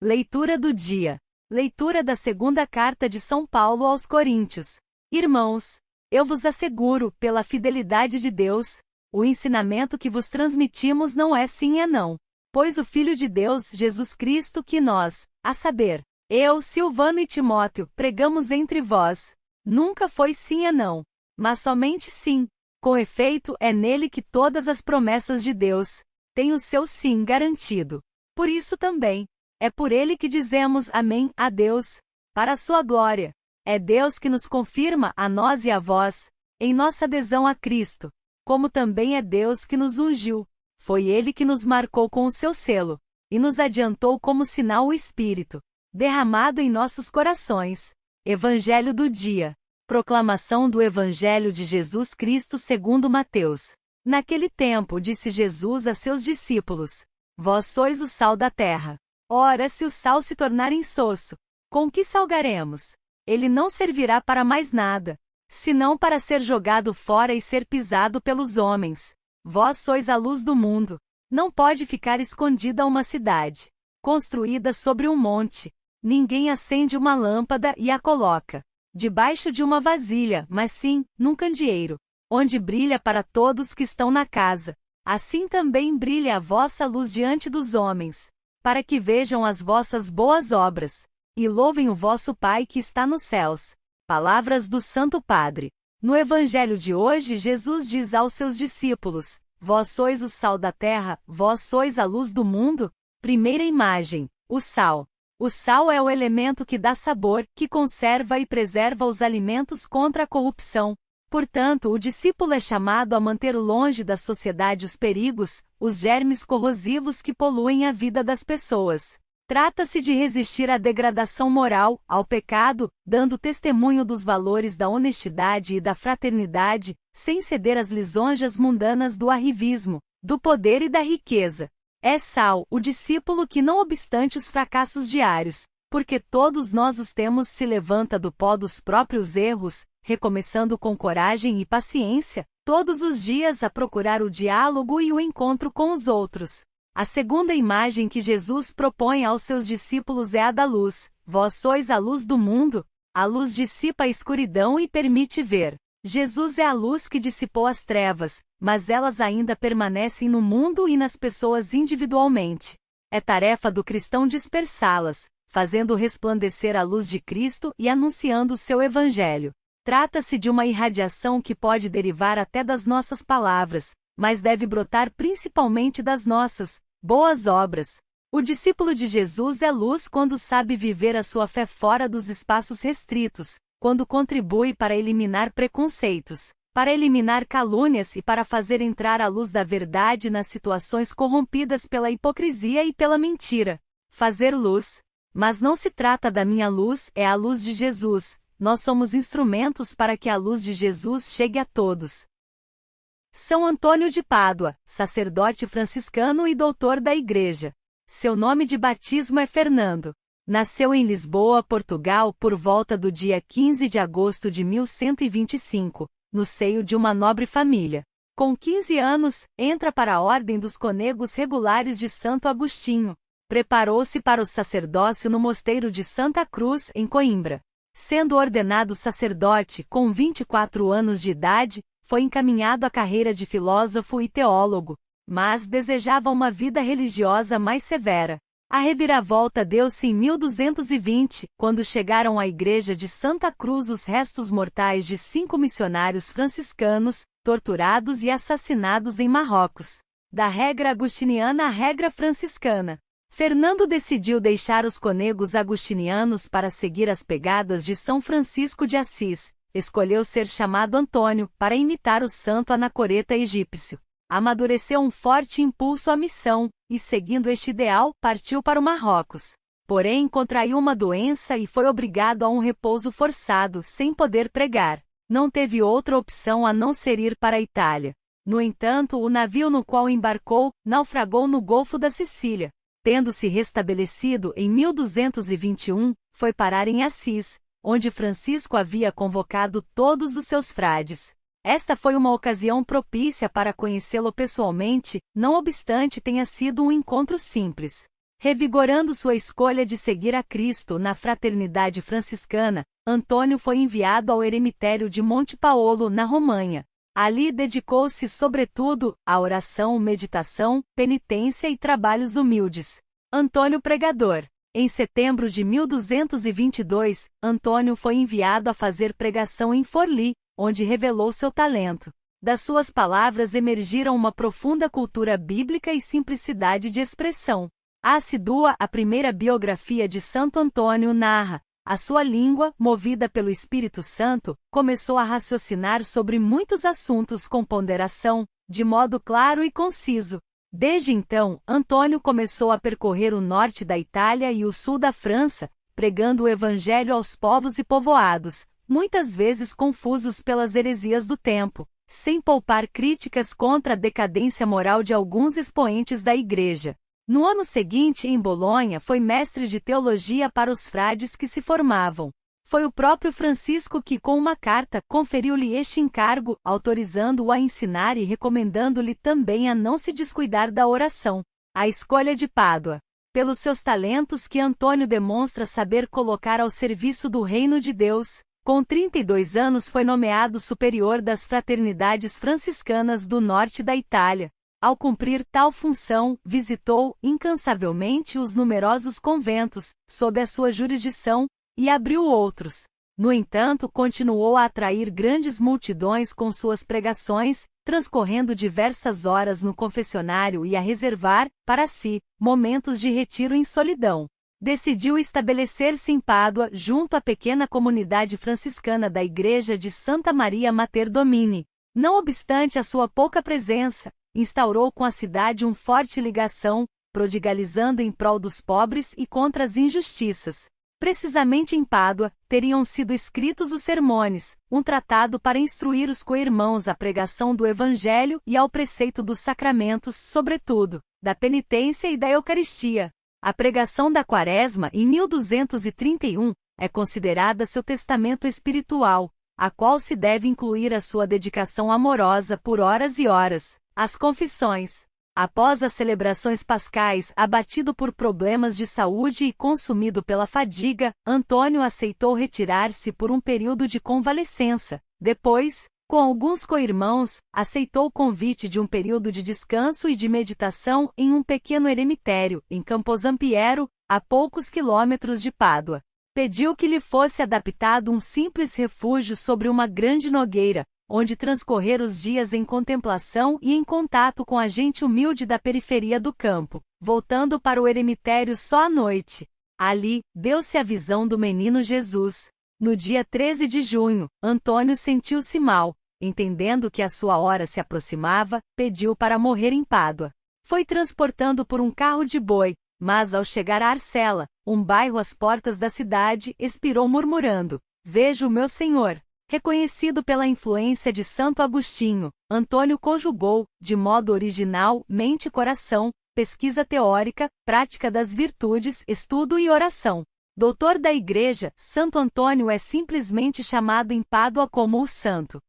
Leitura do dia. Leitura da segunda carta de São Paulo aos Coríntios. Irmãos, eu vos asseguro, pela fidelidade de Deus, o ensinamento que vos transmitimos não é sim e não. Pois o Filho de Deus, Jesus Cristo, que nós, a saber, eu, Silvano e Timóteo, pregamos entre vós, nunca foi sim e não, mas somente sim. Com efeito, é nele que todas as promessas de Deus têm o seu sim garantido. Por isso também, é por ele que dizemos amém a Deus, para a sua glória. É Deus que nos confirma a nós e a vós, em nossa adesão a Cristo, como também é Deus que nos ungiu. Foi ele que nos marcou com o seu selo, e nos adiantou como sinal o Espírito, derramado em nossos corações. Evangelho do dia. Proclamação do Evangelho de Jesus Cristo segundo Mateus. Naquele tempo disse Jesus a seus discípulos: Vós sois o sal da terra. Ora, se o sal se tornar insosso, com que salgaremos? Ele não servirá para mais nada, senão para ser jogado fora e ser pisado pelos homens. Vós sois a luz do mundo. Não pode ficar escondida uma cidade construída sobre um monte. Ninguém acende uma lâmpada e a coloca debaixo de uma vasilha, mas sim, num candeeiro, onde brilha para todos que estão na casa. Assim também brilha a vossa luz diante dos homens, para que vejam as vossas boas obras, e louvem o vosso Pai que está nos céus. Palavras do Santo Padre. No Evangelho de hoje, Jesus diz aos seus discípulos: Vós sois o sal da terra, vós sois a luz do mundo. Primeira imagem: o sal. O sal é o elemento que dá sabor, que conserva e preserva os alimentos contra a corrupção. Portanto, o discípulo é chamado a manter longe da sociedade os perigos, os germes corrosivos que poluem a vida das pessoas. Trata-se de resistir à degradação moral, ao pecado, dando testemunho dos valores da honestidade e da fraternidade, sem ceder às lisonjas mundanas do arrivismo, do poder e da riqueza. É sal, o discípulo que, não obstante os fracassos diários, porque todos nós os temos, se levanta do pó dos próprios erros, recomeçando com coragem e paciência, todos os dias a procurar o diálogo e o encontro com os outros. A segunda imagem que Jesus propõe aos seus discípulos é a da luz. Vós sois a luz do mundo. A luz dissipa a escuridão e permite ver. Jesus é a luz que dissipou as trevas, mas elas ainda permanecem no mundo e nas pessoas individualmente. É tarefa do cristão dispersá-las, fazendo resplandecer a luz de Cristo e anunciando o seu Evangelho. Trata-se de uma irradiação que pode derivar até das nossas palavras, mas deve brotar principalmente das nossas boas obras. O discípulo de Jesus é luz quando sabe viver a sua fé fora dos espaços restritos, quando contribui para eliminar preconceitos, para eliminar calúnias e para fazer entrar a luz da verdade nas situações corrompidas pela hipocrisia e pela mentira. Fazer luz. Mas não se trata da minha luz, é a luz de Jesus. Nós somos instrumentos para que a luz de Jesus chegue a todos. São Antônio de Pádua, sacerdote franciscano e doutor da Igreja. Seu nome de batismo é Fernando. Nasceu em Lisboa, Portugal, por volta do dia 15 de agosto de 1125, no seio de uma nobre família. Com 15 anos, entra para a Ordem dos Cônegos Regulares de Santo Agostinho. Preparou-se para o sacerdócio no mosteiro de Santa Cruz, em Coimbra. Sendo ordenado sacerdote com 24 anos de idade, foi encaminhado à carreira de filósofo e teólogo, mas desejava uma vida religiosa mais severa. A reviravolta deu-se em 1220, quando chegaram à igreja de Santa Cruz os restos mortais de 5 missionários franciscanos, torturados e assassinados em Marrocos. Da regra agostiniana à regra franciscana. Fernando decidiu deixar os cônegos agostinianos para seguir as pegadas de São Francisco de Assis. Escolheu ser chamado Antônio, para imitar o santo anacoreta egípcio. Amadureceu um forte impulso à missão, e seguindo este ideal, partiu para o Marrocos. Porém, contraiu uma doença e foi obrigado a um repouso forçado, sem poder pregar. Não teve outra opção a não ser ir para a Itália. No entanto, o navio no qual embarcou, naufragou no Golfo da Sicília. Tendo-se restabelecido em 1221, foi parar em Assis, onde Francisco havia convocado todos os seus frades. Esta foi uma ocasião propícia para conhecê-lo pessoalmente, não obstante tenha sido um encontro simples. Revigorando sua escolha de seguir a Cristo na fraternidade franciscana, Antônio foi enviado ao eremitério de Monte Paolo, na Romanha. Ali dedicou-se sobretudo à oração, meditação, penitência e trabalhos humildes. Antônio Pregador. Em setembro de 1222, Antônio foi enviado a fazer pregação em Forlì, onde revelou seu talento. Das suas palavras emergiram uma profunda cultura bíblica e simplicidade de expressão. A primeira biografia de Santo Antônio narra: a sua língua, movida pelo Espírito Santo, começou a raciocinar sobre muitos assuntos com ponderação, de modo claro e conciso. Desde então, Antônio começou a percorrer o norte da Itália e o sul da França, pregando o Evangelho aos povos e povoados, muitas vezes confusos pelas heresias do tempo, sem poupar críticas contra a decadência moral de alguns expoentes da Igreja. No ano seguinte, em Bolonha, foi mestre de teologia para os frades que se formavam. Foi o próprio Francisco que, com uma carta, conferiu-lhe este encargo, autorizando-o a ensinar e recomendando-lhe também a não se descuidar da oração. A escolha de Pádua. Pelos seus talentos que Antônio demonstra saber colocar ao serviço do reino de Deus, com 32 anos foi nomeado superior das fraternidades franciscanas do norte da Itália. Ao cumprir tal função, visitou, incansavelmente, os numerosos conventos, sob a sua jurisdição, e abriu outros. No entanto, continuou a atrair grandes multidões com suas pregações, transcorrendo diversas horas no confessionário e a reservar, para si, momentos de retiro em solidão. Decidiu estabelecer-se em Pádua, junto à pequena comunidade franciscana da Igreja de Santa Maria Mater Domini. Não obstante a sua pouca presença, instaurou com a cidade uma forte ligação, prodigalizando em prol dos pobres e contra as injustiças. Precisamente em Pádua, teriam sido escritos os Sermones, um tratado para instruir os co-irmãos à pregação do Evangelho e ao preceito dos sacramentos, sobretudo, da penitência e da Eucaristia. A pregação da Quaresma, em 1231, é considerada seu testamento espiritual, a qual se deve incluir a sua dedicação amorosa por horas e horas. As confissões. Após as celebrações pascais, abatido por problemas de saúde e consumido pela fadiga, Antônio aceitou retirar-se por um período de convalescença. Depois, com alguns co-irmãos, aceitou o convite de um período de descanso e de meditação em um pequeno eremitério, em Camposampiero, a poucos quilômetros de Pádua. Pediu que lhe fosse adaptado um simples refúgio sobre uma grande nogueira, onde transcorrer os dias em contemplação e em contato com a gente humilde da periferia do campo, voltando para o eremitério só à noite. Ali, deu-se a visão do menino Jesus. No dia 13 de junho, Antônio sentiu-se mal. Entendendo que a sua hora se aproximava, pediu para morrer em Pádua. Foi transportando por um carro de boi, mas ao chegar a Arcela, um bairro às portas da cidade, expirou murmurando: "Vejo o meu Senhor." Reconhecido pela influência de Santo Agostinho, Antônio conjugou, de modo original, mente e coração, pesquisa teórica, prática das virtudes, estudo e oração. Doutor da Igreja, Santo Antônio é simplesmente chamado em Pádua como o Santo.